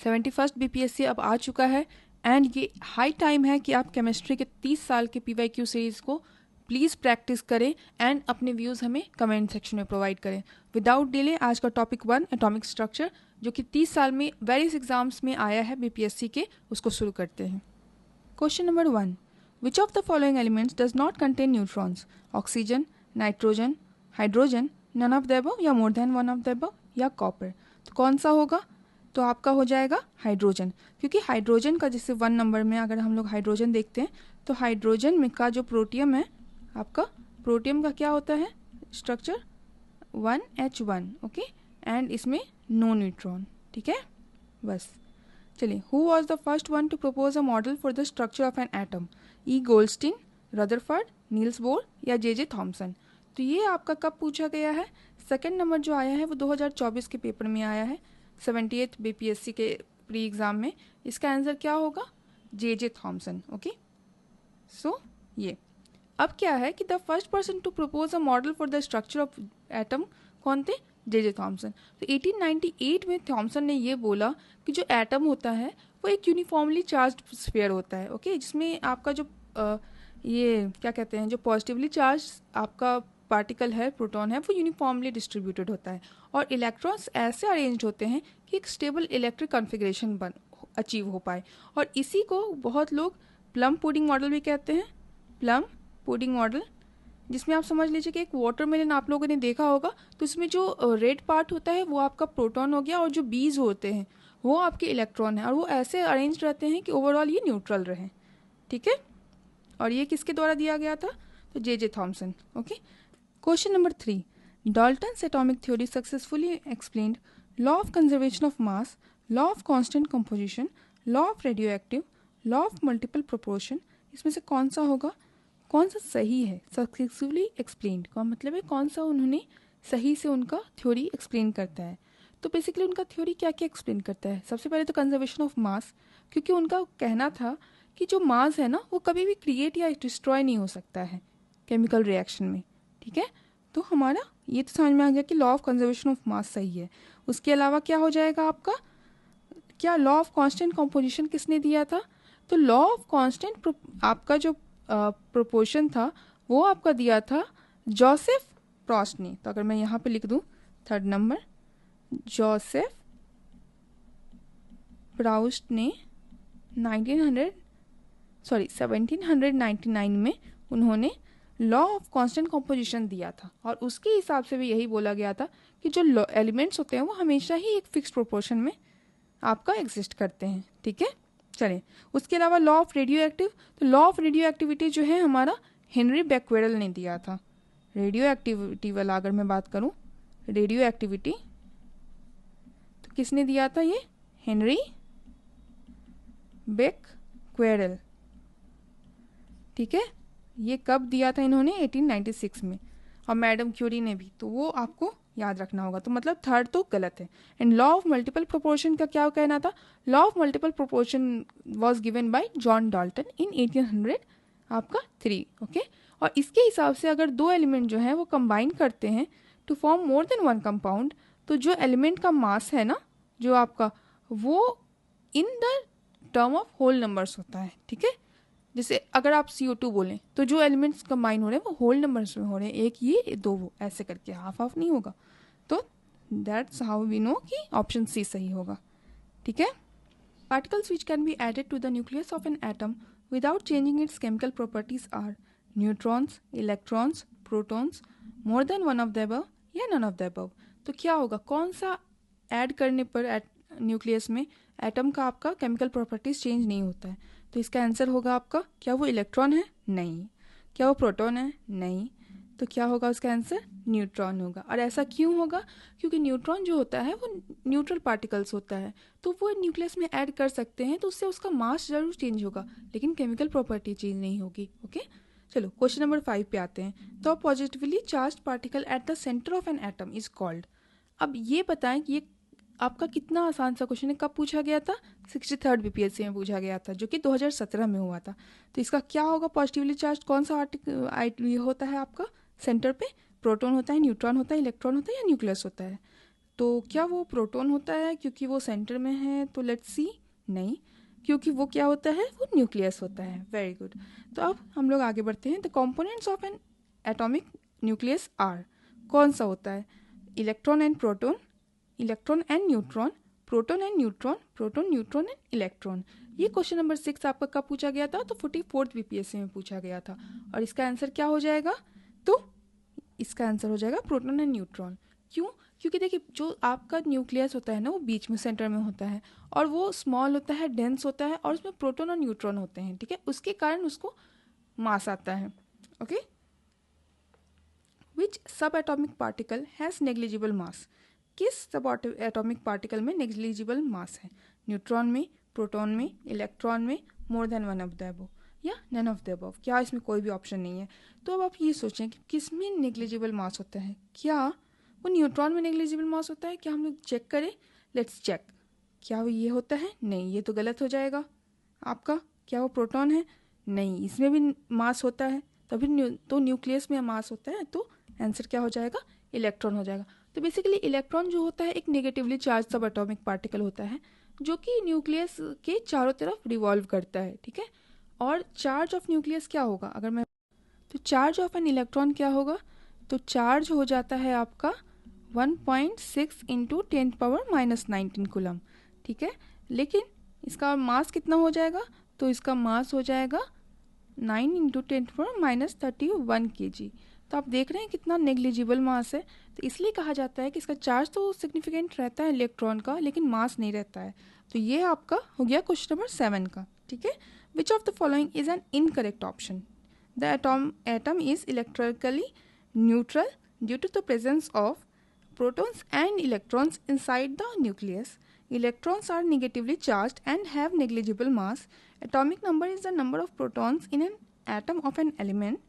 71 BPSC अब आ चुका है एंड ये हाई टाइम है कि आप केमिस्ट्री के 30 साल के पीवाईक्यू सीरीज़ को प्लीज़ प्रैक्टिस करें एंड अपने व्यूज़ हमें कमेंट सेक्शन में प्रोवाइड करें। विदाउट डिले आज का टॉपिक 1 एटॉमिक स्ट्रक्चर जो कि 30 साल में वेरियस एग्जाम्स में आया है बीपीएससी के, उसको शुरू करते हैं। Question number 1, which of the following elements does not contain neutrons? Oxygen, nitrogen, hydrogen, none of the above या more than one of the above या कॉपर? तो कौन सा होगा? तो आपका हो जाएगा हाइड्रोजन, क्योंकि हाइड्रोजन का जैसे 1 नंबर में अगर हम लोग हाइड्रोजन देखते हैं तो हाइड्रोजन में का जो प्रोटियम है आपका, प्रोटियम का क्या होता है स्ट्रक्चर 1H1, ओके, एंड इसमें नो न्यूट्रॉन, ठीक है। बस चलिए, who was the first one two propose a model for the structure of an atom? E Goldstein, Rutherford, Niels Bohr या जे थॉमसन? तो ये आपका कब पूछा गया है? सेकंड नंबर जो आया है वो 2024 के पेपर में आया है, 78 बीपीएससी के प्री एग्जाम में। इसका आंसर क्या होगा? J Thomson, okay. सो ये अब क्या है कि the first person to propose a model for the structure of atom कौन थे? J Thomson. तो 1898 में थॉमसन ने ये बोला कि जो एटम होता है वो एक यूनिफॉर्मली चार्ज्ड स्फीयर होता है, ओके, जिसमें आपका जो ये क्या कहते हैं, जो पॉजिटिवली चार्ज आपका पार्टिकल है, प्रोटॉन है, वो यूनिफॉर्मली डिस्ट्रीब्यूटेड होता है और इलेक्ट्रॉन्स ऐसे अरेंज होते हैं कि एक स्टेबल इलेक्ट्रिक कॉन्फ़िगरेशन अचीव हो पाए। और इसी को बहुत लोग प्लम पुडिंग मॉडल भी कहते हैं, प्लम पुडिंग मॉडल, जिसमें आप समझ लीजिए कि एक वाटरमेलन आप लोगों ने देखा होगा, तो इसमें जो रेड पार्ट होता है वो आपका प्रोटॉन हो गया और जो बीज होते हैं वो आपके इलेक्ट्रॉन है, और वो ऐसे अरेंज रहते हैं कि ओवरऑल ये न्यूट्रल रहे, ठीक है। और ये किसके द्वारा दिया गया था? तो J Thomson, okay. Question number 3, Dalton's atomic theory successfully explained law of conservation of mass, law of constant composition, law of radio active, law of multiple proportion. इसमें से कौन सा होगा? कौन सा सही है? सक्सेसफुली एक्सप्लेन्ड का मतलब है कौन सा उन्होंने सही से उनका थ्योरी एक्सप्लेन करता है। तो बेसिकली उनका थ्योरी क्या क्या एक्सप्लेन करता है? सबसे पहले तो कंजर्वेशन ऑफ मास, क्योंकि उनका कहना था कि जो मास है ना वो कभी भी क्रिएट या डिस्ट्रॉय नहीं हो सकता है केमिकल रिएक्शन में, ठीक है। तो हमारा ये तो समझ में आ गया कि law of conservation of mass सही है। उसके अलावा क्या हो जाएगा आपका? क्या लॉ ऑफ कांस्टेंट कंपोजिशन किसने दिया था? तो लॉ ऑफ कांस्टेंट आपका जो प्रोपोर्शन था वो आपका दिया था जोसेफ प्रॉस्ट ने। तो अगर मैं यहाँ पे लिख दूँ 3rd नंबर, जोसेफ प्राउस्ट ने 1799 में उन्होंने लॉ ऑफ कांस्टेंट कंपोजिशन दिया था, और उसके हिसाब से भी यही बोला गया था कि जो एलिमेंट्स होते हैं वो हमेशा ही एक फिक्स प्रोपोर्शन में आपका एग्जिस्ट करते हैं, ठीक है। चलिए, उसके अलावा लॉ ऑफ रेडियो एक्टिव, तो लॉ ऑफ रेडियो एक्टिविटी जो है हमारा हेनरी बेक्वेरेल ने दिया था। रेडियो एक्टिविटी वाला अगर मैं बात करूं, रेडियो एक्टिविटी तो किसने दिया था? ये हेनरी बेक्वेरेल, ठीक है। ये कब दिया था इन्होंने? 1896 में। और मैडम क्यूरी ने भी, तो वो आपको याद रखना होगा। तो मतलब 3rd तो गलत है। And law of multiple proportion का क्या कहना था? Law of multiple proportion was given by John Dalton in 1800 आपका 3, ओके। और इसके हिसाब से अगर दो एलिमेंट जो है वो कंबाइन करते हैं to form more than one compound, तो जो एलिमेंट का मास है ना जो आपका, वो in the term of whole numbers होता है, ठीक है। जैसे अगर आप CO2 बोलें तो जो एलिमेंट्स कंबाइन हो रहे हैं वो होल नंबर्स में हो रहे हैं, एक ये दो वो, ऐसे करके हाफ हाफ नहीं होगा। तो दैट्स हाउ वी नो कि ऑप्शन सी सही होगा, ठीक है। Particles which can be added to the nucleus of an atom without changing its chemical properties are neutrons, electrons, protons, more than one of the above या none of the above. तो क्या होगा? कौन सा ऐड करने पर nucleus में atom का आपका केमिकल प्रॉपर्टीज चेंज नहीं होता है? तो इसका आंसर होगा आपका, क्या वो इलेक्ट्रॉन है? नहीं। क्या वो प्रोटॉन है? नहीं। तो क्या होगा उसका आंसर? न्यूट्रॉन होगा। और ऐसा क्यों होगा? क्योंकि न्यूट्रॉन जो होता है वो न्यूट्रल पार्टिकल्स होता है, तो वो न्यूक्लियस में ऐड कर सकते हैं, तो उससे उसका मास जरूर चेंज होगा लेकिन केमिकल प्रॉपर्टी चेंज नहीं होगी, ओके। चलो क्वेश्चन नंबर 5 पे आते हैं। तो positively charge particle at the centre of an atom is called. अब ये बताएं कि ये आपका कितना आसान सा क्वेश्चन है, कब पूछा गया था? 63rd बीपीएससी में पूछा गया था, जो कि 2017 में हुआ था। तो इसका क्या होगा? पॉजिटिवली चार्ज कौन सा ये होता है आपका सेंटर पे? प्रोटॉन होता है, न्यूट्रॉन होता है, इलेक्ट्रॉन होता है या न्यूक्लियस होता है? तो क्या वो प्रोटॉन होता है क्योंकि वो सेंटर में है? तो लेट्स सी, नहीं, क्योंकि वो क्या होता है, वो न्यूक्लियस होता है। Very good. तो अब हम लोग आगे बढ़ते हैं। The components of an atomic nucleus are, कौन सा होता है? Electron and proton, electron and neutron, proton and neutron, proton neutron and electron. ये क्वेश्चन नंबर 6 आपका कब पूछा गया था? तो 44th बीपीएससी में पूछा गया था। और इसका आंसर क्या हो जाएगा? तो इसका आंसर हो जाएगा प्रोटॉन एंड न्यूट्रॉन। क्यों? क्योंकि देखिए जो आपका न्यूक्लियस होता है ना, वो बीच में सेंटर में होता है और वो स्मॉल होता है, डेंस होता है और उसमें प्रोटॉन और न्यूट्रॉन होते हैं, ठीक है, उसके कारण उसको मास आता है। ओके, विच सब atomic particle has negligible mass, किस सब एटॉमिक पार्टिकल में नेग्लिजिबल मास है? न्यूट्रॉन में, प्रोटॉन में, इलेक्ट्रॉन में, मोर than one of the above या नन ऑफ द अबव? क्या इसमें कोई भी ऑप्शन नहीं है? तो अब आप ये सोचें कि किस में नेग्लिजिबल मास होता है? क्या वो न्यूट्रॉन में नेग्लिजिबल मास होता है? क्या हम लोग चेक करें? Let's check. क्या वो ये होता है? नहीं, ये तो गलत हो जाएगा आपका। क्या वो प्रोटॉन है? नहीं, इसमें भी मास होता है, तभी तो न्यूक्लियस में मास होता है, तो आंसर क्या हो जाएगा? इलेक्ट्रॉन हो जाएगा। तो बेसिकली इलेक्ट्रॉन जो होता है एक नेगेटिवली चार्ज सब एटॉमिक पार्टिकल होता है जो कि न्यूक्लियस के चारों तरफ रिवॉल्व करता है, ठीक है। और चार्ज ऑफ न्यूक्लियस क्या होगा? अगर मैं तो चार्ज ऑफ एन इलेक्ट्रॉन क्या होगा? तो चार्ज हो जाता है आपका 1.6 इंटू 10⁻⁻19 कूलम, ठीक है। लेकिन इसका मास कितना हो जाएगा? तो इसका मास हो जाएगा 9 इंटू 10⁻31 kg। तो आप देख रहे हैं कितना नेग्लिजिबल मास है। तो इसलिए कहा जाता है कि इसका चार्ज तो सिग्निफिकेंट रहता है इलेक्ट्रॉन का, लेकिन मास नहीं रहता है। तो ये आपका हो गया क्वेश्चन नंबर 7 का, ठीक है। Which of the following is an incorrect option? The atom is electrically neutral due to the presence of protons and electrons inside the nucleus. Electrons are negatively charged and have negligible mass. Atomic number is the number of protons in an atom of an element.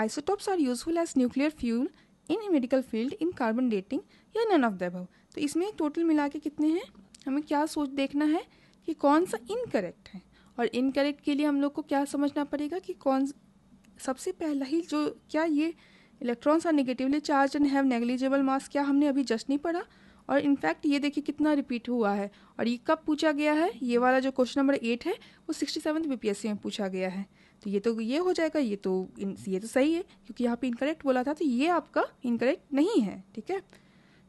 Isotopes are useful as nuclear fuel in medical field, in carbon dating या none of the above. तो इसमें total मिला के कितने हैं? हमें क्या सोच देखना है कि कौन सा इनकरेक्ट है। और इनकरेक्ट के लिए हम लोग को क्या समझना पड़ेगा कि कौन सबसे पहला ही जो क्या ये electrons are negatively charge and have negligible mass, क्या हमने अभी जस्ट नहीं पढ़ा? और इनफैक्ट ये देखिए कितना रिपीट हुआ है। और ये कब पूछा गया है? ये वाला जो क्वेश्चन नंबर 8 है वो 67th बीपीएससी में पूछा गया है। तो ये हो जाएगा, ये तो सही है क्योंकि यहाँ पे इनकरेक्ट बोला था, तो ये आपका इनकरेक्ट नहीं है, ठीक है।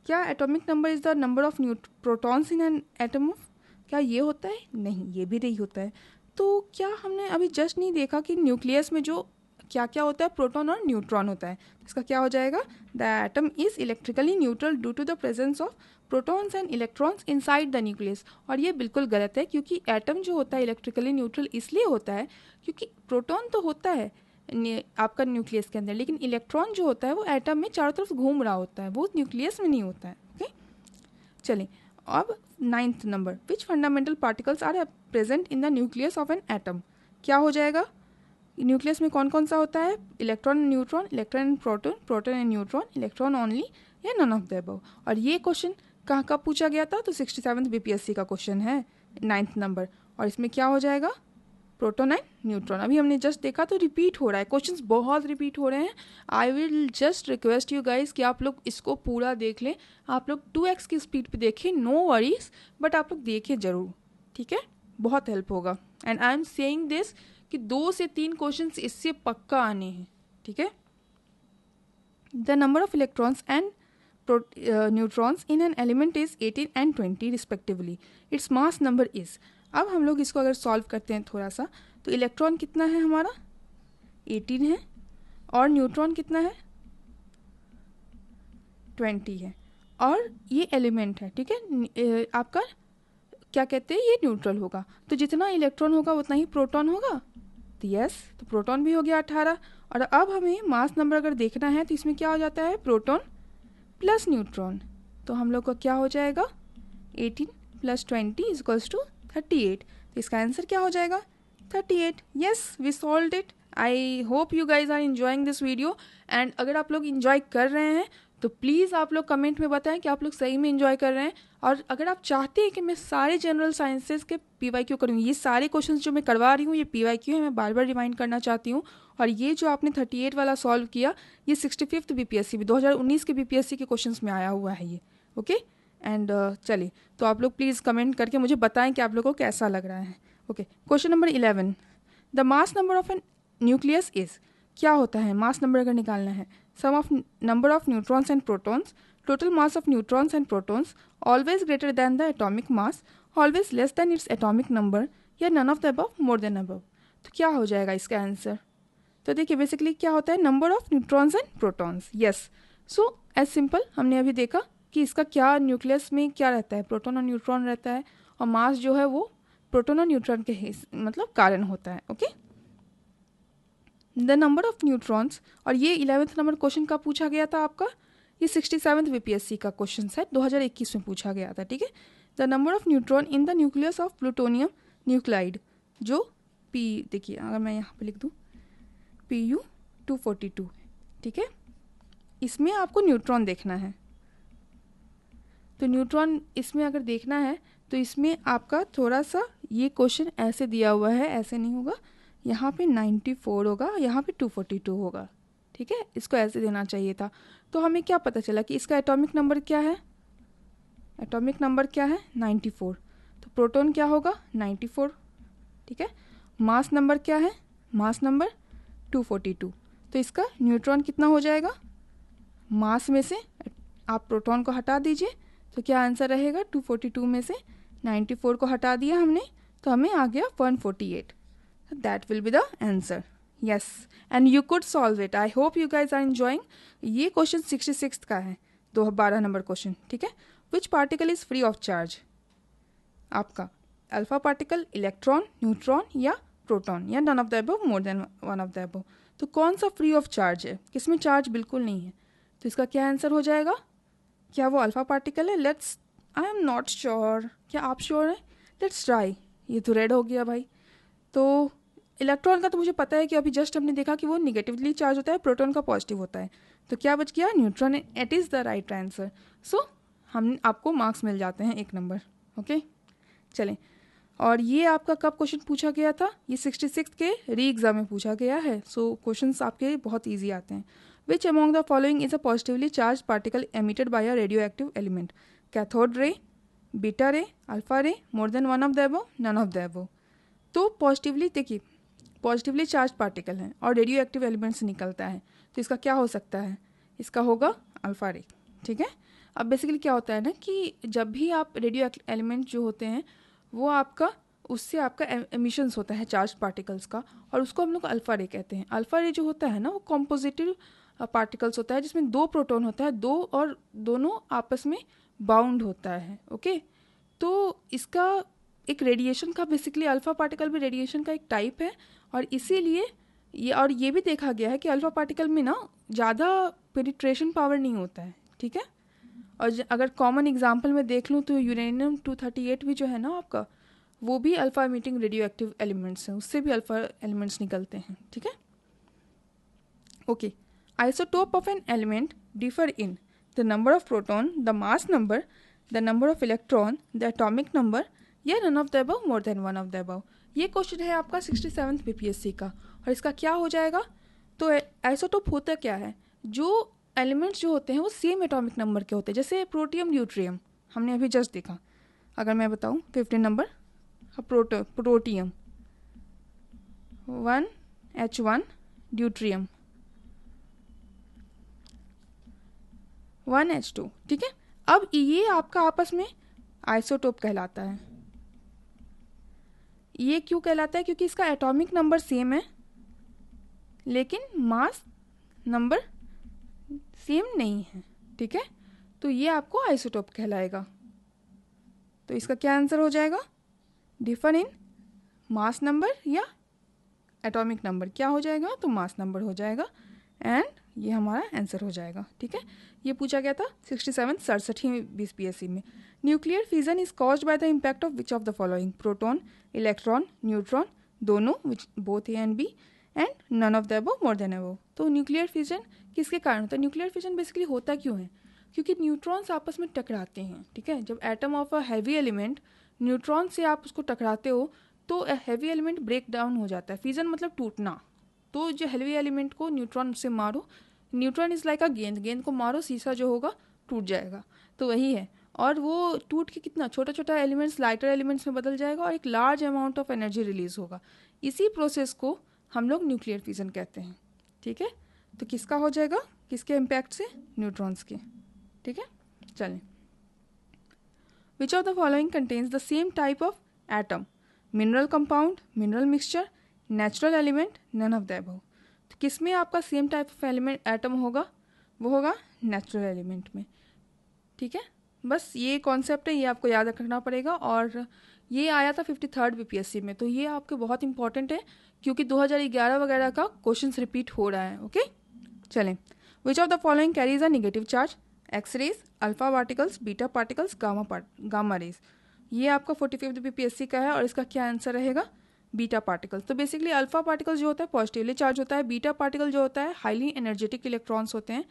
क्या atomic number is the number of protons in an atom of, क्या ये होता है? नहीं, ये भी नहीं होता है। तो क्या हमने अभी जस्ट नहीं देखा कि न्यूक्लियस में जो क्या क्या होता है? प्रोटॉन और न्यूट्रॉन होता है। इसका क्या हो जाएगा? The atom is electrically neutral due to the presence of protons and electrons inside the nucleus. और ये बिल्कुल गलत है क्योंकि एटम जो होता है इलेक्ट्रिकली न्यूट्रल इसलिए होता है क्योंकि प्रोटॉन तो होता है आपका न्यूक्लियस के अंदर, लेकिन इलेक्ट्रॉन जो होता है वो एटम में चारों तरफ घूम रहा होता है, वो न्यूक्लियस में नहीं होता है। ओके, चलिए अब 9th number, which fundamental particles are present in the nucleus of an atom? क्या हो जाएगा? न्यूक्लियस में कौन कौन सा होता है? Electron and neutron, electron and proton, proton and neutron, electron only या नन ऑफ द अबव? और ये क्वेश्चन कहाँ कब पूछा गया था? तो 67th बीपीएससी का क्वेश्चन है, 9th नंबर। और इसमें क्या हो जाएगा? Proton and neutron. अभी हमने जस्ट देखा तो रिपीट हो रहा है, क्वेश्चंस बहुत रिपीट हो रहे हैं। I will just request you guys कि आप लोग इसको पूरा देख लें। आप लोग 2x की स्पीड पे देखें, नो वरीज, बट आप लोग देखें ज़रूर, ठीक है, बहुत हेल्प होगा। And I am saying this कि 2 से 3 क्वेश्चंस इससे पक्का आने हैं, ठीक है। The number of electrons and neutrons in an element is 18 and 20 respectively. Its mass number is. अब हम लोग इसको अगर सॉल्व करते हैं थोड़ा सा, तो इलेक्ट्रॉन कितना है हमारा? 18 है। और न्यूट्रॉन कितना है? 20 है। और ये एलिमेंट है, ठीक है। आपका क्या कहते हैं, ये न्यूट्रल होगा। तो जितना इलेक्ट्रॉन होगा उतना ही प्रोटॉन होगा। तो यस, तो प्रोटॉन भी हो गया 18। और अब हमें मास नंबर अगर देखना है तो इसमें क्या हो जाता है? Proton plus neutron. तो हम लोग का क्या हो जाएगा? 18 + 20 = 38। तो इसका आंसर क्या हो जाएगा? 38। Yes, we solved it. I hope you guys are enjoying this video. And अगर आप लोग इंजॉय कर रहे हैं तो प्लीज़ आप लोग कमेंट में बताएं कि आप लोग सही में इंजॉय कर रहे हैं। और अगर आप चाहते हैं कि मैं सारे जनरल साइंसेस के PYQ करूँ, ये सारे क्वेश्चंस जो मैं करवा रही हूँ ये PYQ है, मैं बार बार रिमाइंड करना चाहती हूँ। और ये जो आपने 38 वाला सॉल्व किया, ये 65th BPSC 2019 के BPSC के क्वेश्चंस में आया हुआ है ये। ओके, एंड चलिए, तो आप लोग प्लीज़ कमेंट करके मुझे बताएं कि आप लोगों को कैसा लग रहा है। Okay, question number 11, the mass number of an nucleus is, क्या होता है मास नंबर अगर निकालना है? Sum of number of neutrons and protons, total mass of neutrons and protons, always greater than the atomic mass, always less than its atomic number, या none of the above, more than above. तो क्या हो जाएगा इसका answer? तो देखिए basically क्या होता है, number of neutrons and protons. Yes, so as simple हमने अभी देखा कि इसका क्या न्यूक्लियस में क्या रहता है, प्रोटॉन और न्यूट्रॉन रहता है, और मास जो है वो प्रोटॉन और न्यूट्रॉन के मतलब कारण होता है। Okay, the number of neutrons, और ये 11th नंबर क्वेश्चन का पूछा गया था आपका, ये 67th VPSC का क्वेश्चन है, 2021 में पूछा गया था। ठीक है, the number of neutron in the nucleus of plutonium nuclide, जो पी, देखिए अगर मैं यहाँ पे लिख दूँ Pu-242, ठीक है, इसमें आपको न्यूट्रॉन देखना है। तो न्यूट्रॉन इसमें अगर देखना है तो इसमें आपका थोड़ा सा ये क्वेश्चन ऐसे दिया हुआ है, ऐसे नहीं होगा, यहाँ पे 94 होगा, यहाँ पे 242 होगा। ठीक है, इसको ऐसे देना चाहिए था। तो हमें क्या पता चला कि इसका एटॉमिक नंबर क्या है? एटॉमिक नंबर क्या है? 94। तो प्रोटॉन क्या होगा? 94। ठीक है, मास नंबर क्या है? Mass number 242। तो इसका न्यूट्रॉन कितना हो जाएगा? मास में से आप प्रोटॉन को हटा दीजिए, तो क्या आंसर रहेगा? 242 में से 94 को हटा दिया हमने, तो हमें आ गया 148. That will be the answer. Yes, and you could solve it. I hope you guys are enjoying. ये क्वेश्चन 66 का है, 12 नंबर क्वेश्चन. ठीक है, which particle is free of charge? आपका अल्फा पार्टिकल, इलेक्ट्रॉन, न्यूट्रॉन या प्रोटॉन, या none of the above, more than one of the above. तो कौन सा फ्री ऑफ चार्ज है? किसमें चार्ज बिल्कुल नहीं है? तो इसका क्या आंसर हो जाएगा? क्या वो अल्फा पार्टिकल है? Let's, I am not sure. क्या आप श्योर हैं? Let's try. ये तो रेड हो गया भाई. तो इलेक्ट्रॉन का तो मुझे पता है कि अभी जस्ट हमने देखा कि वो निगेटिवली चार्ज होता है, प्रोटॉन का पॉजिटिव होता है. तो क्या बच गया? Neutron. It is the right answer. So हम आपको मार्क्स मिल जाते हैं 1 नंबर. ओके, चलें. और ये आपका कब क्वेश्चन पूछा गया था? ये 66 के री एग्जाम में पूछा गया है. सो क्वेश्चंस आपके बहुत ईजी आते हैं. Which among the following is a positively charged particle emitted by a radioactive element? Cathode ray, beta ray, alpha ray, more than one of the above, none of the above. तो positively देखिए, positively charge particle है और radio active element से निकलता है, तो इसका क्या हो सकता है? इसका होगा अल्फा रे. ठीक है, अब बेसिकली क्या होता है ना कि जब भी आप रेडियो एलिमेंट जो होते हैं वो आपका, उससे आपका एमिशंस होता है चार्ज पार्टिकल्स का, और उसको हम लोग अल्फा रे कहते हैं. अल्फा रे जो होता है ना वो कॉम्पोजिटिव पार्टिकल्स होता है, जिसमें 2 प्रोटॉन होता है, 2 और दोनों आपस में बाउंड होता है. ओके, तो इसका एक रेडिएशन का, बेसिकली अल्फा पार्टिकल भी रेडिएशन का एक टाइप है, और इसीलिए ये भी देखा गया है कि अल्फा पार्टिकल में ना ज़्यादा पेनिट्रेशन पावर नहीं होता है. ठीक है, और अगर कॉमन एग्जाम्पल में देख लूँ तो यूरेनियम 238 भी जो है ना आपका, वो भी alpha emitting radio active elements हैं, उससे भी अल्फा एलिमेंट्स निकलते हैं. ठीक है, okay. Isotope of an element differ in the number of proton, the mass number, the number of electron, the atomic number, या none of the above, more than one of the above. ये question है आपका 67th BPSC का, और इसका क्या हो जाएगा? तो आइसोटोप होता क्या है? जो एलिमेंट्स जो होते हैं वो सेम एटॉमिक नंबर के होते हैं, जैसे प्रोटियम, ड्यूट्रियम हमने अभी जस्ट देखा. अगर मैं बताऊँ 15 number, protium 1H1, deuterium 1H2. ठीक है, अब ये आपका आपस में आइसोटोप कहलाता है. ये क्यों कहलाता है? क्योंकि इसका एटॉमिक नंबर सेम है लेकिन मास नंबर सेम नहीं है. ठीक है, तो ये आपको आइसोटोप कहलाएगा. तो इसका क्या आंसर हो जाएगा? डिफर इन मास नंबर या एटॉमिक नंबर. क्या हो जाएगा? तो मास नंबर हो जाएगा, एंड ये हमारा आंसर हो जाएगा. ठीक है, ये पूछा गया था 67वीं BPSC में. Nuclear fission is caused by the impact of which of the following? Proton, electron, neutron, दोनों, which both A and B, and none of the above, more than above. तो न्यूक्लियर फिजन किसके कारण होता है? Nuclear fission basically होता क्यों है? क्योंकि न्यूट्रॉन्स आपस में टकराते हैं. ठीक है, जब atom of a heavy element neutron से आप उसको टकराते हो तो हैवी एलिमेंट ब्रेक डाउन हो जाता है. फिजन मतलब टूटना. तो जो हैवी एलिमेंट को न्यूट्रॉन से मारो, न्यूट्रॉन इज लाइक अ गेंद, गेंद को मारो, शीशा जो होगा टूट जाएगा. तो वही है. और वो टूट के कितना छोटा छोटा एलिमेंट्स लाइटर एलिमेंट्स में बदल जाएगा और एक large amount of energy release होगा। इसी प्रोसेस को हम लोग न्यूक्लियर फिजन कहते हैं। ठीक है, तो किसका हो जाएगा, किसके इम्पैक्ट से, न्यूट्रॉन्स के। ठीक है, चलें। Which of the following contains the same type of atom, mineral compound, mineral mixture, natural element, none of the above. तो किस में आपका same type of element atom होगा, वो होगा नेचुरल एलिमेंट में। ठीक है, बस ये कॉन्सेप्ट है, ये आपको याद रखना पड़ेगा। और ये आया था 53rd बीपीएससी में, तो ये आपके बहुत इंपॉर्टेंट है क्योंकि 2011 वगैरह का क्वेश्चंस रिपीट हो रहा है। ओके, चलें। Which of the following carries a negative charge, X rays, alpha particles, beta particles, gamma rays. ये आपका 45th बीपीएससी का है और इसका क्या आंसर रहेगा, बीटा पार्टिकल्स। तो बेसिकली अल्फा पार्टिकल जो होता है पॉजिटिवली चार्ज होता है, बीटा पार्टिकल जो होता है हाईली एनर्जेटिक इलेक्ट्रॉन्स होते हैं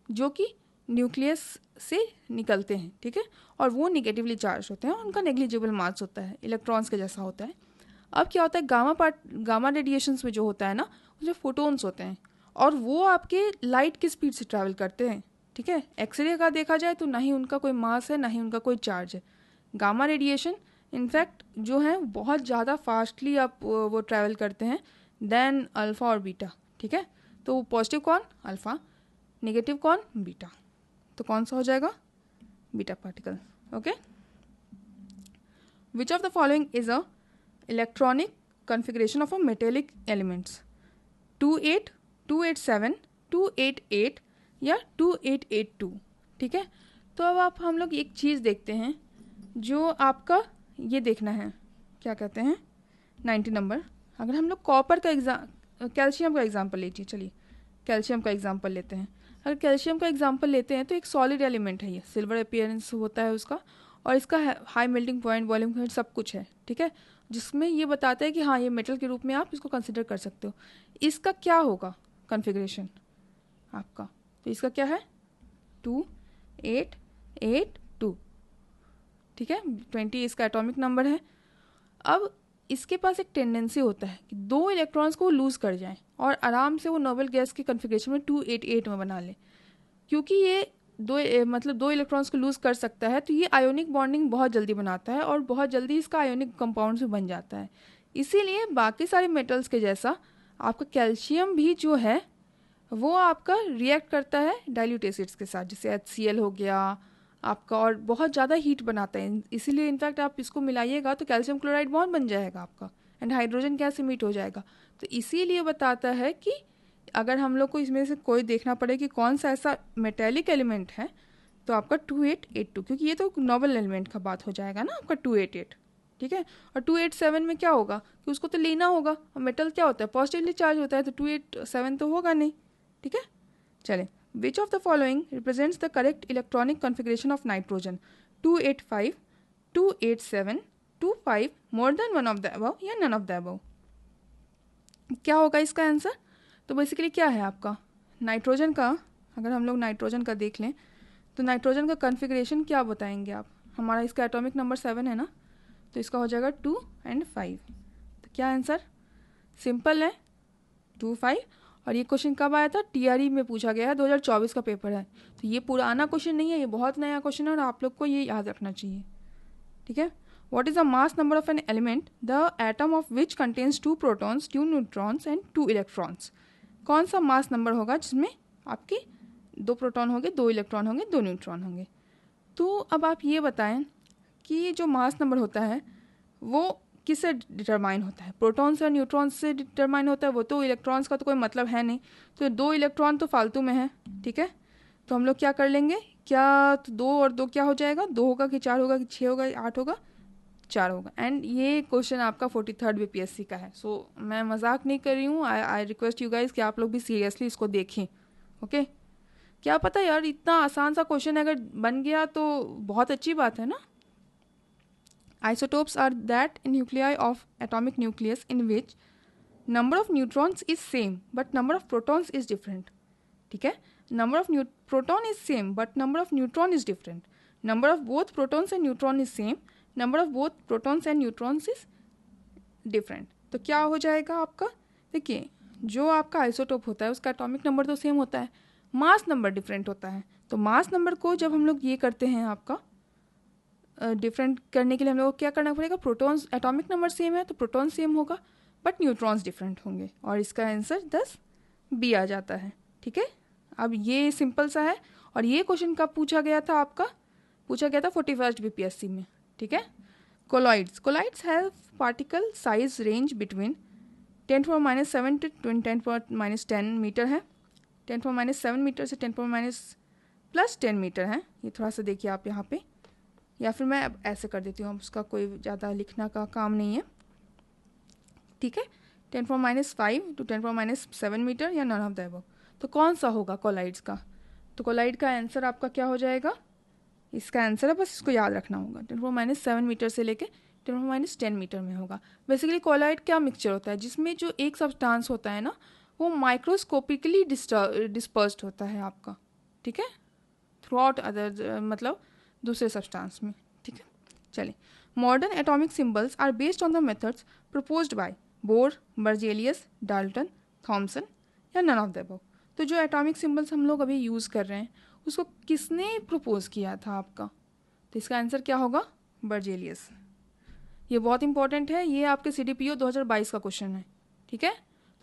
जो कि न्यूक्लियस से निकलते हैं। ठीक है, और वो निगेटिवली चार्ज होते हैं, उनका नेग्लिजिबल मास होता है, इलेक्ट्रॉन्स के जैसा होता है। अब क्या होता है, गामा रेडिएशंस में जो होता है ना, उसमें फोटोन्स होते हैं और वो आपके लाइट की स्पीड से ट्रैवल करते हैं। ठीक है, एक्सरे का देखा जाए तो ना ही उनका कोई मास है ना ही उनका कोई चार्ज है। गामा रेडिएशन इनफैक्ट जो है बहुत ज़्यादा फास्टली आप वो ट्रैवल करते हैं देन अल्फ़ा और बीटा। ठीक है, तो पॉजिटिव कौन, अल्फ़ा, नेगेटिव कौन, बीटा। तो कौन सा हो जाएगा, beta particle. Okay, which of the following is a electronic configuration of a metallic elements, 28, 287, 288 या 2882। ठीक है, तो अब आप हम लोग एक चीज़ देखते हैं जो आपका ये देखना है, क्या कहते हैं 90 नंबर। अगर हम लोग कॉपर का कैल्शियम का एग्जाम्पल लीजिए, चलिए कैल्शियम का एग्जाम्पल लेते हैं। अगर कैल्शियम का एग्जाम्पल लेते हैं तो एक सॉलिड एलिमेंट है, ये सिल्वर अपीयरेंस होता है उसका, और इसका high melting point, volume point सब कुछ है। ठीक है, जिसमें ये बताता है कि हाँ ये मेटल के रूप में आप इसको कंसिडर कर सकते हो। इसका क्या होगा कॉन्फ़िगरेशन आपका, तो इसका क्या है 2882। ठीक है, 20 इसका एटॉमिक नंबर है। अब इसके पास एक टेंडेंसी होता है कि दो इलेक्ट्रॉन्स को लूज़ कर जाएं और आराम से वो नोबेल गैस की कॉन्फ़िगरेशन में 288 में बना ले। क्योंकि ये दो इलेक्ट्रॉन्स को लूज़ कर सकता है तो ये आयोनिक बॉन्डिंग बहुत जल्दी बनाता है और बहुत जल्दी इसका आयोनिक कंपाउंड भी बन जाता है। इसीलिए बाकी सारे मेटल्स के जैसा आपका कैल्शियम भी जो है वो आपका रिएक्ट करता है डाइल्यूट एसिड्स के साथ, जैसे HCl हो गया आपका, और बहुत ज़्यादा हीट बनाता है। इसीलिए इनफैक्ट आप इसको मिलाइएगा तो कैल्शियम क्लोराइड बॉन्ड बन जाएगा आपका एंड हाइड्रोजन गैस इमिट हो जाएगा। तो इसीलिए बताता है कि अगर हम लोग को इसमें से कोई देखना पड़े कि कौन सा ऐसा मेटेलिक एलिमेंट है तो आपका 2882, क्योंकि ये तो नोबल एलिमेंट का बात हो जाएगा ना आपका 288। ठीक है, और 287 में क्या होगा कि उसको तो लेना होगा, और मेटल क्या होता है पॉजिटिवली चार्ज होता है, तो 287 तो होगा नहीं। ठीक है, चलें। Which of the following represents the correct electronic configuration of nitrogen, 285, 287, 25, more than one of the above या नन ऑफ द अबव। क्या होगा इसका आंसर, तो बेसिकली क्या है आपका नाइट्रोजन का, अगर हम लोग नाइट्रोजन का देख लें तो नाइट्रोजन का कॉन्फ़िगरेशन क्या बताएंगे आप, हमारा इसका एटॉमिक नंबर 7 है ना, तो इसका हो जाएगा 2 और 5। तो क्या आंसर, सिंपल है 2, 5। और ये क्वेश्चन कब आया था, TRE में पूछा गया है, 2024 का पेपर है। तो ये पुराना क्वेश्चन नहीं है, ये बहुत नया क्वेश्चन है और आप लोग को ये याद रखना चाहिए। ठीक है, what is the mass number of an element the atom of which contains 2 protons, 2 neutrons and 2 electrons. कौन सा मास नंबर होगा जिसमें आपके 2 प्रोटॉन होंगे, 2 इलेक्ट्रॉन होंगे, 2 न्यूट्रॉन होंगे। तो अब आप ये बताएं कि जो मास नंबर होता है वो किससे डिटरमाइन होता है, प्रोटॉन्स और न्यूट्रॉन्स से डिटरमाइन होता है। वो तो इलेक्ट्रॉन्स का तो कोई मतलब है नहीं, तो 2 इलेक्ट्रॉन तो फालतू में है। ठीक है, तो हम लोग क्या कर लेंगे, क्या तो 2 और 2 क्या हो जाएगा, 2 होगा कि 4 होगा कि 6 होगा 8 होगा, 4 होगा। एंड ये क्वेश्चन आपका 43rd बीपीएससी का है। सो मैं मजाक नहीं कर रही हूँ, आई रिक्वेस्ट यू गाइज कि आप लोग भी सीरियसली इसको देखें। ओके, क्या पता यार इतना आसान सा क्वेश्चन अगर बन गया तो बहुत अच्छी बात है ना। Isotopes are that nuclei of atomic nucleus in which number of neutrons is same but number of protons is different. ठीक है, number of proton is same but number of neutron is different. Number of both protons and neutron is same. Number of both protons and neutrons is different. तो क्या हो जाएगा आपका, देखिए जो आपका आइसोटोप होता है उसका एटॉमिक नंबर तो सेम होता है, मास नंबर डिफरेंट होता है। तो मास नंबर को जब हम लोग ये करते हैं आपका डिफरेंट करने के लिए हम लोग को क्या करना पड़ेगा, प्रोटॉन्स एटॉमिक नंबर सेम है तो प्रोटॉन सेम होगा बट न्यूट्रॉन्स डिफरेंट होंगे, और इसका आंसर 10B आ जाता है। ठीक है, अब ये सिंपल सा है, और ये क्वेश्चन कब पूछा गया था, आपका पूछा गया था 41st BPSC में। ठीक है, colloids have particle size range between 10⁻⁷ to 10⁻10 metre है, 10⁻7 मीटर से 10⁻+10 मीटर है। ये थोड़ा सा देखिए आप यहाँ पे, या फिर मैं अब ऐसे कर देती हूँ, उसका कोई ज़्यादा लिखना का काम नहीं है। ठीक है, 10⁻5 to 10⁻7 मीटर या नन ऑफ द अबव। तो कौन सा होगा कोलॉइड्स का, तो कोलॉइड का आंसर आपका क्या हो जाएगा, इसका आंसर है, बस इसको याद रखना होगा, 10⁻7 मीटर से लेके 10⁻10 मीटर में होगा। बेसिकली कोलॉइड क्या मिक्सचर होता है, जिसमें जो एक सब्सटेंस होता है ना वो माइक्रोस्कोपिकली डिस्पर्स्ड होता है आपका। ठीक है, थ्रू आउट अदर मतलब दूसरे सब्सटेंस में। ठीक है, चलिए, modern atomic symbols are based on the methods proposed by Bohr, Berzelius, Dalton, Thomson या नन ऑफ द अबव। तो जो एटॉमिक सिंबल्स हम लोग अभी यूज़ कर रहे हैं उसको किसने प्रपोज किया था आपका, तो इसका आंसर क्या होगा, बर्जेलियस। ये बहुत इंपॉर्टेंट है, ये आपके CDPO 2022 का क्वेश्चन है। ठीक है,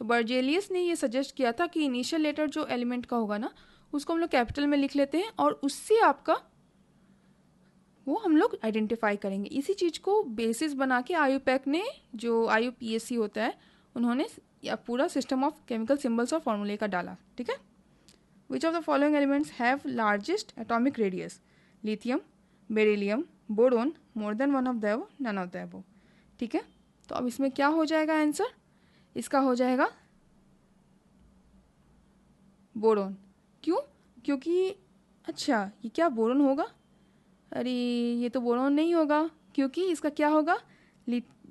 तो बर्जेलियस ने ये सजेस्ट किया था कि इनिशियल लेटर जो एलिमेंट का होगा ना उसको हम लोग कैपिटल में लिख लेते हैं और उससे आपका वो हम लोग आइडेंटिफाई करेंगे। इसी चीज़ को बेसिस बना के IUPAC ने, जो IUPAC होता है, उन्होंने पूरा सिस्टम ऑफ केमिकल सिंबल्स और फॉर्मूले का डाला। ठीक है, which of the following elements have largest atomic radius, lithium, beryllium, boron, more than one of the above, none of the above. ठीक है, तो अब इसमें क्या हो जाएगा आंसर, इसका हो जाएगा बोरोन। क्यों, क्योंकि अच्छा ये क्या बोरोन होगा, अरे ये तो बोरोन नहीं होगा, क्योंकि इसका क्या होगा,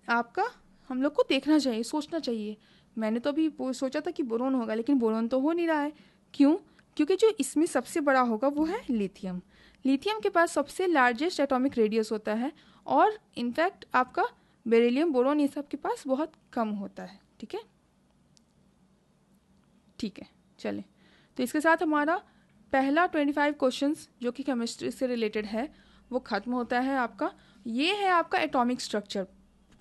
आपका हम लोग को देखना चाहिए, सोचना चाहिए। मैंने तो अभी सोचा था कि बोरोन होगा, लेकिन बोरोन तो हो नहीं रहा है। क्यों, क्योंकि जो इसमें सबसे बड़ा होगा वो है लिथियम। लिथियम के पास सबसे लार्जेस्ट एटॉमिक रेडियस होता है, और इनफैक्ट आपका बेरिलियम, बोरोन ये सब के पास बहुत कम होता है। ठीक है, ठीक है, चले, तो इसके साथ हमारा पहला 25 क्वेश्चंस जो कि केमिस्ट्री से रिलेटेड है वो ख़त्म होता है आपका। ये है आपका एटॉमिक स्ट्रक्चर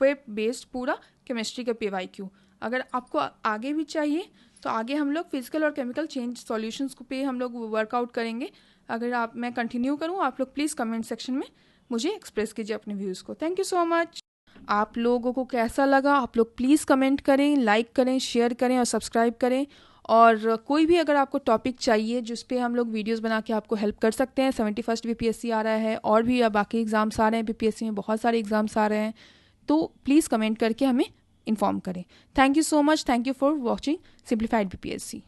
पे बेस्ड पूरा केमिस्ट्री का PYQ। अगर आपको आगे भी चाहिए तो आगे हम लोग फिजिकल और केमिकल चेंज सॉल्यूशंस को पे हम लोग वर्कआउट करेंगे। अगर आप मैं कंटिन्यू करूँ, आप लोग प्लीज़ कमेंट सेक्शन में मुझे एक्सप्रेस कीजिए अपने व्यूज़ को। Thank you so much. आप लोगों को कैसा लगा आप लोग प्लीज़ कमेंट करें, लाइक करें, शेयर करें और सब्सक्राइब करें। और कोई भी अगर आपको टॉपिक चाहिए जिस पे हम लोग वीडियोस बना के आपको हेल्प कर सकते हैं, 71st BPSC आ रहा है और भी बाकी एग्ज़ाम्स आ रहे हैं, BPSC में बहुत सारे एग्ज़ाम्स आ रहे हैं, तो प्लीज़ कमेंट करके हमें इन्फॉर्म करें। Thank you so much, thank you for watching simplified BPSC।